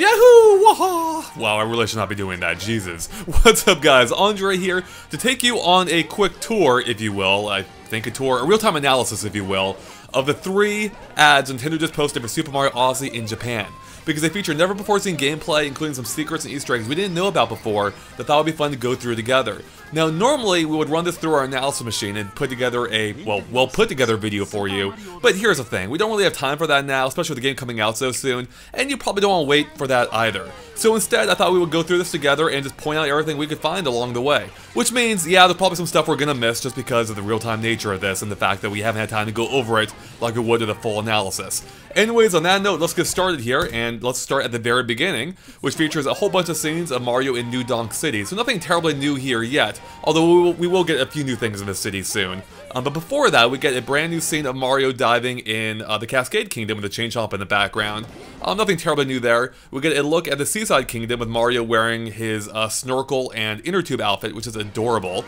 Yahoo! Waha! Wow, I really should not be doing that, Jesus. What's up, guys? Andre here to take you on a quick tour, if you will. I think a tour, a real-time analysis, if you will, of the 3 ads Nintendo just posted for Super Mario Odyssey in Japan. Because they feature never-before-seen gameplay, including some secrets and Easter eggs we didn't know about before, that thought would be fun to go through together. Now, normally, we would run this through our analysis machine and put together a, well put together video for you, but here's the thing, we don't really have time for that now, especially with the game coming out so soon, and you probably don't want to wait for that either. So instead, I thought we would go through this together and just point out everything we could find along the way. Which means, yeah, there's probably some stuff we're gonna miss just because of the real-time nature of this and the fact that we haven't had time to go over it like we would with a full analysis. Anyways, on that note, let's get started here, and let's start at the very beginning, which features a whole bunch of scenes of Mario in New Donk City. So nothing terribly new here yet, although we will get a few new things in this city soon. But before that, we get a brand new scene of Mario diving in the Cascade Kingdom with a chain chomp in the background. Nothing terribly new there. We get a look at the Seaside Kingdom with Mario wearing his snorkel and inner tube outfit, which is adorable.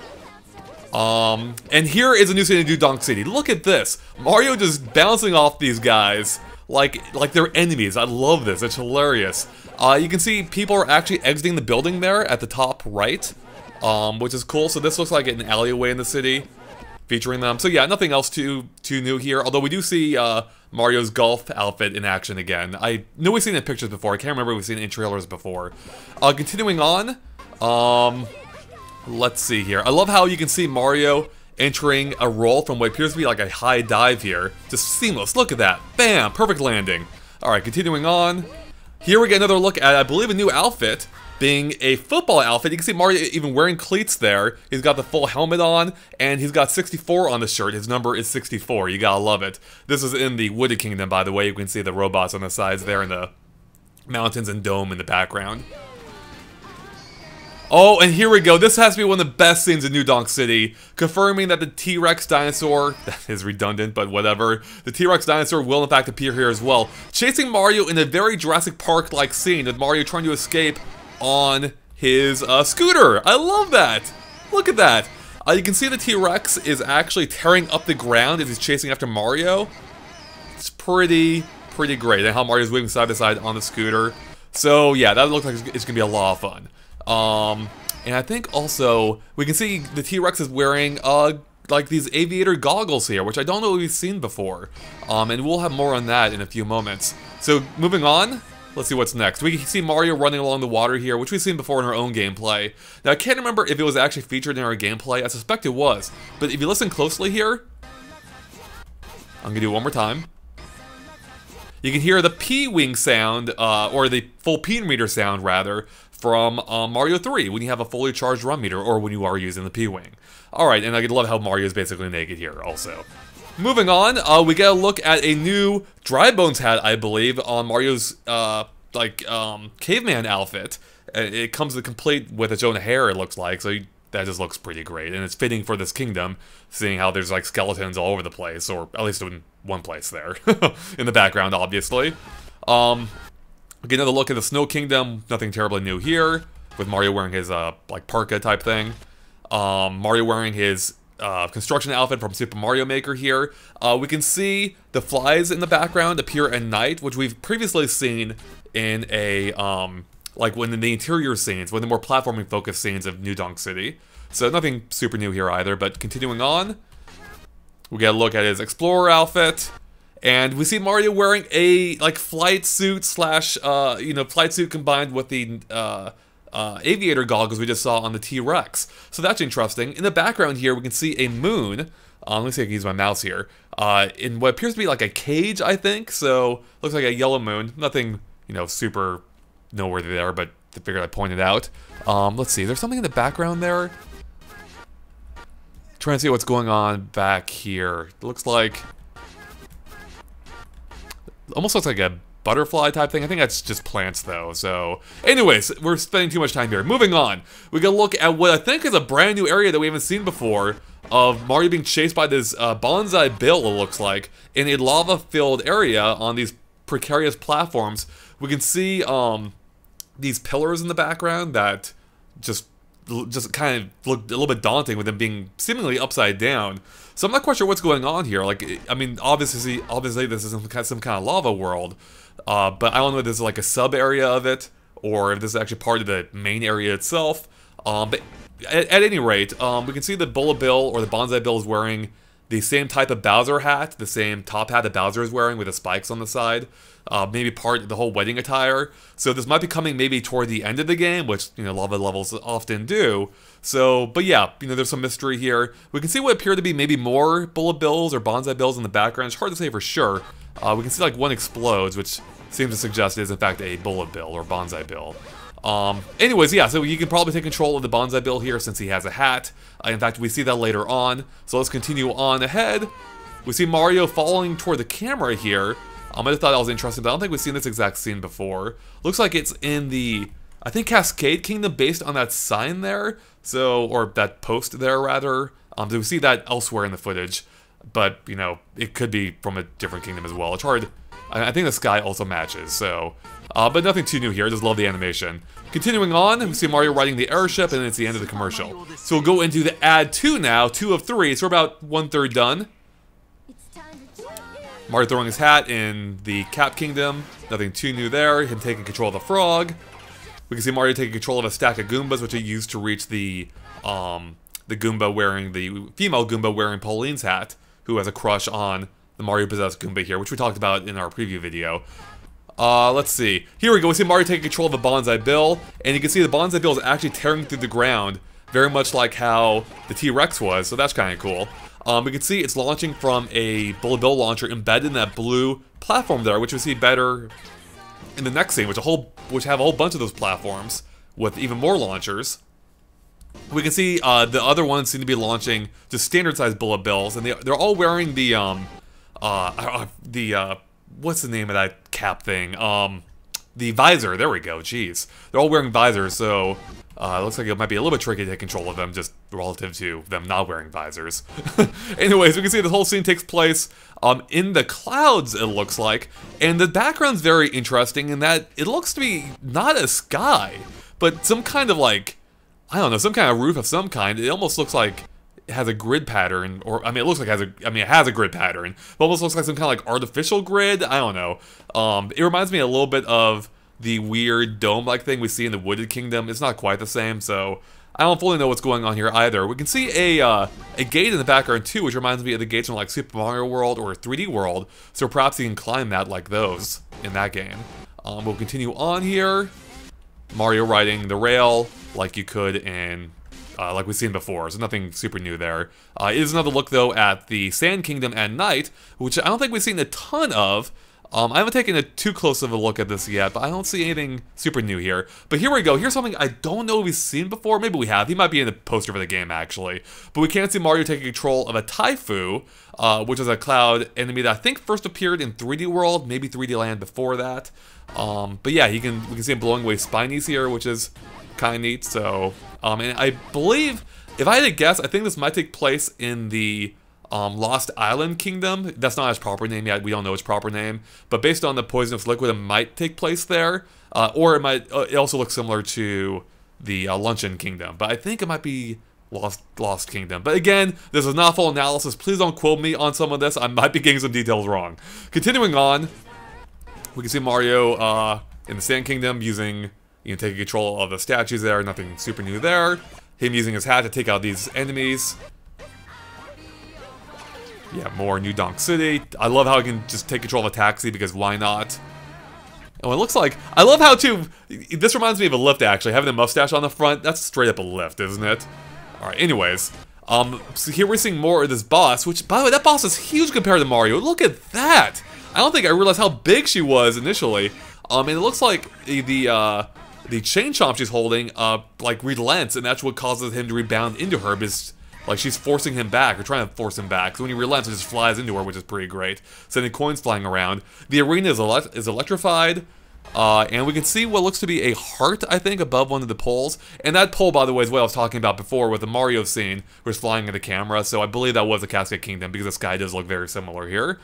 And here is a new scene in New Donk City. Look at this! Mario just bouncing off these guys like they're enemies. I love this. It's hilarious. You can see people are actually exiting the building there at the top right, which is cool. So this looks like an alleyway in the city featuring them. So yeah, nothing else too new here. Although we do see Mario's golf outfit in action again. I know we've seen it in pictures before. I can't remember if we've seen it in trailers before. Continuing on, let's see here. I love how you can see Mario entering a roll from what appears to be like a high dive here. Just seamless. Look at that. Bam! Perfect landing. Alright, continuing on. Here we get another look at, I believe, a new outfit, being a football outfit. You can see Mario even wearing cleats there. He's got the full helmet on, and he's got 64 on the shirt. His number is 64. You gotta love it. This is in the Wooded Kingdom, by the way. You can see the robots on the sides there and the mountains and dome in the background. Oh, and here we go. This has to be one of the best scenes in New Donk City, confirming that the T-Rex dinosaur, that is redundant, but whatever, the T-Rex dinosaur will in fact appear here as well, chasing Mario in a very Jurassic Park-like scene, with Mario trying to escape on his scooter. I love that. Look at that. You can see the T-Rex is actually tearing up the ground as he's chasing after Mario. It's pretty great, and how Mario's moving side to side on the scooter. So yeah, that looks like it's gonna be a lot of fun. And I think also we can see the T-Rex is wearing like these aviator goggles here, which I don't know we've seen before. And we'll have more on that in a few moments. So moving on, let's see what's next. We can see Mario running along the water here, which we've seen before in our own gameplay. Now I can't remember if it was actually featured in our gameplay. I suspect it was, but if you listen closely here, I'm gonna do it one more time. You can hear the P-Wing sound, or the full P-meter sound rather, from Mario 3 when you have a fully charged run meter, or when you are using the P-Wing. Alright, and I love how Mario is basically naked here also. Moving on, we get a look at a new Dry Bones hat, I believe, on Mario's, caveman outfit. It comes complete with its own hair, it looks like, so that just looks pretty great. And it's fitting for this kingdom, seeing how there's like skeletons all over the place, or at least in one place there. In the background, obviously. Get another look at the Snow Kingdom. Nothing terribly new here, with Mario wearing his like parka type thing. Mario wearing his construction outfit from Super Mario Maker here. We can see the flies in the background appear at night, which we've previously seen in a like when in the interior scenes, when the more platforming focused scenes of New Donk City. So nothing super new here either. But continuing on, we get a look at his Explorer outfit. And we see Mario wearing a like flight suit slash flight suit combined with the aviator goggles we just saw on the T-Rex. So that's interesting. In the background here, we can see a moon. Let me see if I can use my mouse here. In what appears to be like a cage, I think. So looks like a yellow moon. Nothing, super noteworthy there, but I figured I'd point it out. Let's see. There's something in the background there. Trying to see what's going on back here. It looks like. Almost looks like a butterfly type thing. I think that's just plants though. So anyways, we're spending too much time here. Moving on, we can look at what I think is a brand new area that we haven't seen before, of Mario being chased by this Bonsai Bill, it looks like, in a lava-filled area on these precarious platforms. We can see these pillars in the background that just kind of look a little bit daunting with them being seemingly upside down. So I'm not quite sure what's going on here. Like, I mean, obviously this is some kind of lava world. but I don't know if this is like a sub area of it, or if this is actually part of the main area itself. But at any rate, we can see that Bullet Bill, or the Bonsai Bill, is wearing the same type of Bowser hat, the same top hat that Bowser is wearing with the spikes on the side. Maybe part of the whole wedding attire. So this might be coming maybe toward the end of the game, which, you know, lava levels often do. So, but yeah, you know, there's some mystery here. We can see what appear to be maybe more Bullet Bills or Bonsai Bills in the background. It's hard to say for sure. We can see like one explodes, which seems to suggest it is in fact a Bullet Bill or Bonsai Bill. Anyways, yeah, so you can probably take control of the Bonsai Bill here since he has a hat. In fact, we see that later on. So let's continue on ahead. We see Mario following toward the camera here. I just thought that was interesting, but I don't think we've seen this exact scene before. Looks like it's in the, I think, Cascade Kingdom based on that sign there. So, or that post there, rather. We see that elsewhere in the footage. But, you know, it could be from a different kingdom as well. It's hard. I think the sky also matches, so... but nothing too new here, I just love the animation. Continuing on, we see Mario riding the airship, and then it's the end of the commercial. So we'll go into the Add 2 now, 2 of 3, so we're about 1/3 done. Mario throwing his hat in the Cap Kingdom, nothing too new there, him taking control of the frog. We can see Mario taking control of a stack of Goombas, which he used to reach the Goomba wearing, the female Goomba wearing Pauline's hat, who has a crush on the Mario possessed Goomba here, which we talked about in our preview video. Let's see. Here we go. We see Mario taking control of the Bonsai Bill, and you can see the Bonsai Bill is actually tearing through the ground, very much like how the T-Rex was, so that's kind of cool. We can see it's launching from a Bullet Bill launcher embedded in that blue platform there, which we see better in the next scene, which have a whole bunch of those platforms with even more launchers. We can see the other ones seem to be launching just standard-sized Bullet Bills, and they're all wearing the what's the name of that cap thing? The visor. There we go. Jeez, they're all wearing visors, so it looks like it might be a little bit tricky to take control of them, just relative to them not wearing visors. Anyways, we can see the whole scene takes place in the clouds, it looks like, and the background's very interesting in that it looks to be not a sky, but some kind of like, I don't know, some kind of roof of some kind. It almost looks like it has a grid pattern, or, I mean, it looks like it has a grid pattern, but almost looks like some kind of like artificial grid. I don't know. It reminds me a little bit of the weird dome-like thing we see in the Wooded Kingdom. It's not quite the same, so I don't fully know what's going on here either. We can see a gate in the background too, which reminds me of the gates from like Super Mario World or 3D World, so perhaps you can climb that like those in that game. We'll continue on here. Mario riding the rail like you could in, like we've seen before, so nothing super new there. It is another look though at the Sand Kingdom at night, which I don't think we've seen a ton of. I haven't taken a too close of a look at this yet, but I don't see anything super new here. But here we go. Here's something I don't know if we've seen before. Maybe we have. He might be in the poster for the game, actually. But we can see Mario taking control of a Taifu, which is a cloud enemy that I think first appeared in 3D World, maybe 3D Land before that. But yeah, we can see him blowing away Spinies here, which is kind of neat. So, and I believe, if I had to guess, I think this might take place in the Lost Island Kingdom. That's not its proper name yet. We don't know its proper name. But based on the poisonous liquid, it might take place there. Or it might. It also looks similar to the Luncheon Kingdom. But I think it might be Lost Kingdom. But again, this is not full analysis. Please don't quote me on some of this. I might be getting some details wrong. Continuing on, we can see Mario in the Sand Kingdom using, taking control of the statues there. Nothing super new there. Him using his hat to take out these enemies. Yeah, more New Donk City. I love how I can just take control of a taxi, because why not? Oh, it looks like... I love how, too... This reminds me of a lift, actually. Having the mustache on the front, that's straight up a lift, isn't it? Alright, anyways. So here we're seeing more of this boss, which, by the way, that boss is huge compared to Mario. Look at that! I don't think I realized how big she was initially. And it looks like the chain chomp she's holding, like, relents, and that's what causes him to rebound into her, because... like, she's forcing him back, or trying to force him back. So when he relents, it just flies into her, which is pretty great. Sending coins flying around. The arena is electrified. And we can see what looks to be a heart, I think, above one of the poles. And that pole, by the way, is what I was talking about before with the Mario scene, where it's flying in the camera. So I believe that was the Cascade Kingdom, because the sky does look very similar here.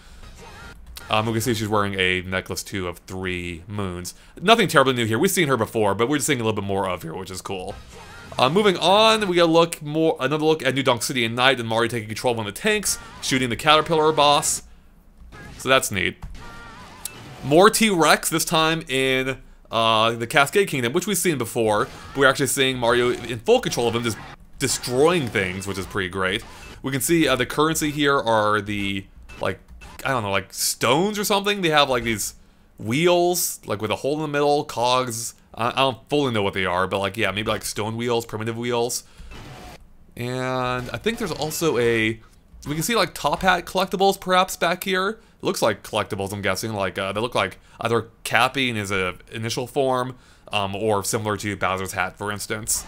We can see she's wearing a necklace, too, of 3 moons. Nothing terribly new here. We've seen her before, but we're just seeing a little bit more of here, which is cool. Moving on, we got another look at New Donk City at night, and Mario taking control of one of the tanks, shooting the Caterpillar boss. So that's neat. More T-Rex, this time in the Cascade Kingdom, which we've seen before. But we're actually seeing Mario in full control of him, just destroying things, which is pretty great. We can see the currency here are the, like, I don't know, like stones or something. They have like these wheels, like with a hole in the middle, cogs. I don't fully know what they are, but like, yeah, maybe like stone wheels, primitive wheels. And I think there's also we can see like Top Hat collectibles perhaps back here. It looks like collectibles, I'm guessing. Like, they look like either Cappy in his initial form, or similar to Bowser's hat, for instance.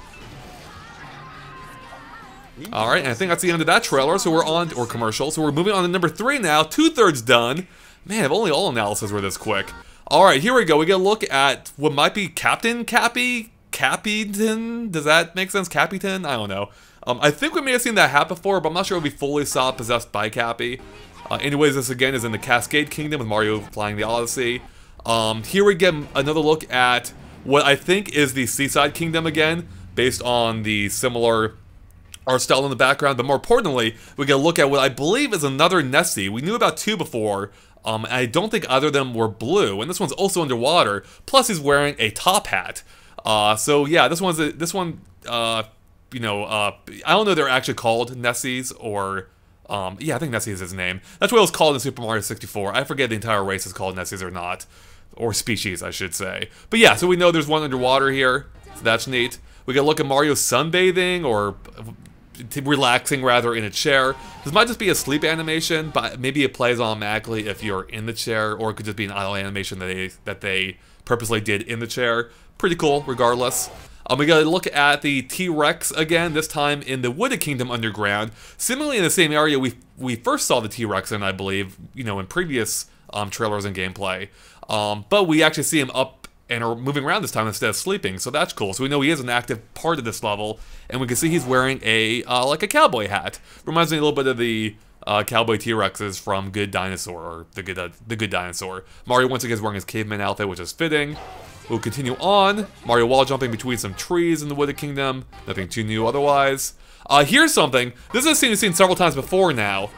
Alright, and I think that's the end of that trailer, so we're on, or commercial, so we're moving on to number 3 now, 2/3 done. Man, if only all analysis were this quick. Alright, here we go, we get a look at what might be Captain Cappy? Cappyton? Does that make sense? Cappyton? I don't know. I think we may have seen that hat before, but I'm not sure if we fully saw it possessed by Cappy. Anyways, this again is in the Cascade Kingdom with Mario flying the Odyssey. Here we get another look at what I think is the Seaside Kingdom again, based on the similar art style in the background, but more importantly, we get a look at what I believe is another Nessie. We knew about 2 before, and I don't think either of them were blue, and this one's also underwater, plus he's wearing a top hat. So yeah, this one, you know, I don't know if they're actually called Nessies, or, yeah, I think Nessie is his name. That's what it was called in Super Mario 64. I forget the entire race is called Nessies or not, or species, I should say. But yeah, so we know there's one underwater here, so that's neat. We get a look at Mario sunbathing, or relaxing rather, in a chair. This might just be a sleep animation, but maybe it plays automatically if you're in the chair, or it could just be an idle animation that they purposely did in the chair. Pretty cool, regardless. We got to look at the T-Rex again, this time in the Wooded Kingdom underground. Similarly, in the same area we first saw the T-Rex in, I believe, you know, in previous trailers and gameplay. But we actually see him up and are moving around this time instead of sleeping, so that's cool. So we know he is an active part of this level, and we can see he's wearing a like a cowboy hat. Reminds me a little bit of the cowboy T-Rexes from Good Dinosaur, or the Good Dinosaur. Mario once again is wearing his caveman outfit, which is fitting. We'll continue on. Mario wall jumping between some trees in the Wooded Kingdom. Nothing too new otherwise. Here's something. This is a scene we've seen several times before now,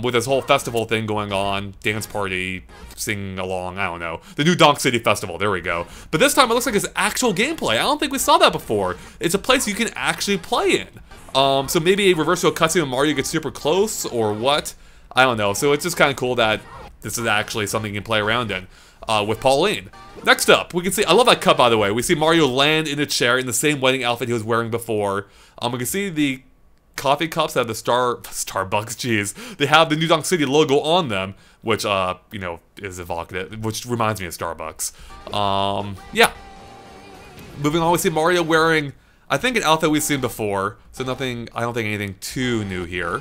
with this whole festival thing going on. Dance party, singing along, I don't know. The new Donk City Festival, there we go. But this time it looks like it's actual gameplay. I don't think we saw that before. It's a place you can actually play in. So maybe a reversal cutscene when Mario gets super close, or what? I don't know. So it's just kind of cool that this is actually something you can play around in. With Pauline. Next up, we can see, I love that cut by the way, we see Mario land in a chair in the same wedding outfit he was wearing before. We can see the coffee cups that have the Starbucks, jeez. They have the New Donk City logo on them, which, you know, is evocative, which reminds me of Starbucks. Yeah. Moving on, we see Mario wearing, I think, an outfit we've seen before, so nothing, I don't think anything too new here.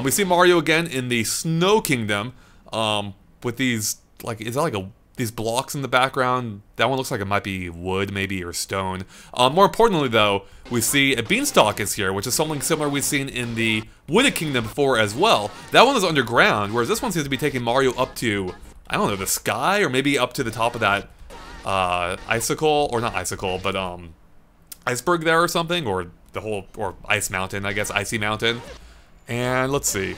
We see Mario again in the Snow Kingdom, with these, like, is that like these blocks in the background? That one looks like it might be wood, maybe, or stone. More importantly, though, we see a beanstalk is here, which is something similar we've seen in the Wooded Kingdom before as well. That one is underground, whereas this one seems to be taking Mario up to, I don't know, the sky, or maybe up to the top of that icicle, or not icicle, but iceberg there or something, or the whole, or ice mountain, I guess, icy mountain. And let's see.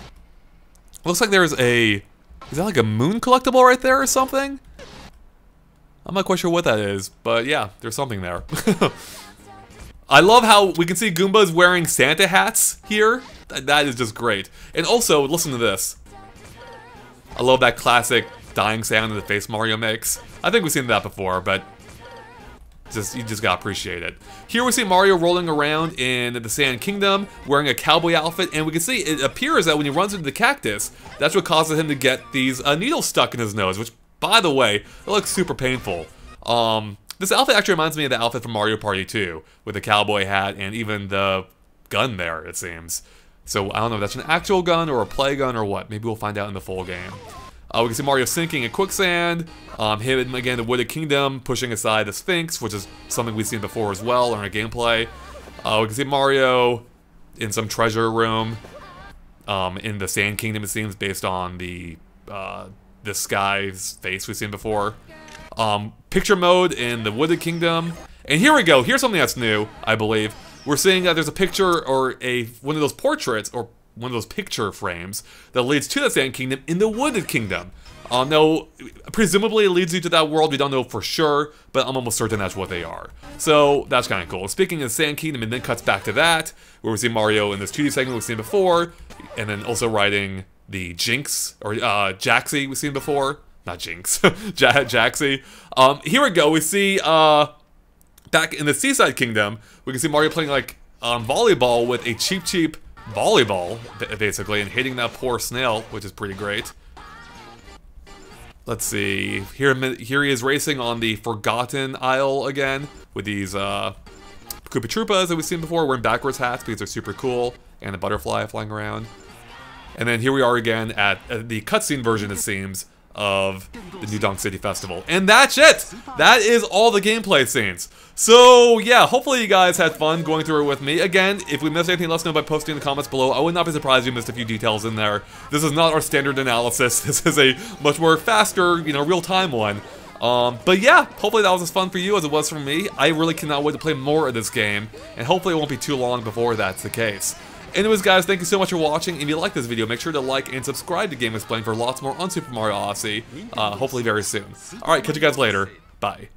Looks like there's a, is that like a moon collectible right there or something? I'm not quite sure what that is, but yeah, there's something there. I love how we can see Goombas wearing Santa hats here. That is just great. And also, listen to this. I love that classic dying sound that the face Mario makes. I think we've seen that before, but you just gotta appreciate it. Here we see Mario rolling around in the Sand Kingdom, wearing a cowboy outfit, and we can see it appears that when he runs into the cactus, that's what causes him to get these needles stuck in his nose, which, by the way, it looks super painful. This outfit actually reminds me of the outfit from Mario Party 2, with the cowboy hat and even the gun there, it seems. So I don't know if that's an actual gun or a play gun or what. Maybe we'll find out in the full game. We can see Mario sinking in quicksand, him again in the Wooded Kingdom, pushing aside the Sphinx, which is something we've seen before as well in our gameplay. We can see Mario in some treasure room, in the Sand Kingdom, it seems, based on the sky's face we've seen before. Picture mode in the Wooded Kingdom. And here we go, here's something that's new, I believe. We're seeing that there's a picture, or one of those portraits, or one of those picture frames that leads to the Sand Kingdom in the Wooded Kingdom. No, presumably it leads you to that world. We don't know for sure, but I'm almost certain that's what they are. So that's kind of cool. Speaking of Sand Kingdom, and then cuts back to that, where we see Mario in this 2D segment we've seen before, and then also riding the Jinx, or Jaxi we've seen before. Not Jinx, Jaxi. Here we go, we see, back in the Seaside Kingdom, we can see Mario playing like volleyball with a cheap volleyball, basically, and hitting that poor snail, which is pretty great. Let's see, here he is racing on the Forgotten Isle again, with these Koopa Troopas that we've seen before, wearing backwards hats because they're super cool, and a butterfly flying around. And then here we are again at the cutscene version, it seems, of the New Donk City Festival. And that's it! That is all the gameplay scenes. So, yeah, hopefully you guys had fun going through it with me. Again, if we missed anything, let us know by posting in the comments below. I would not be surprised if you missed a few details in there. This is not our standard analysis. This is a much more faster, you know, real-time one. But yeah, hopefully that was as fun for you as it was for me. I really cannot wait to play more of this game, and hopefully it won't be too long before that's the case. Anyways, guys, thank you so much for watching. If you like this video, make sure to like and subscribe to GameXplain for lots more on Super Mario Odyssey, hopefully very soon. Alright, catch you guys later. Bye.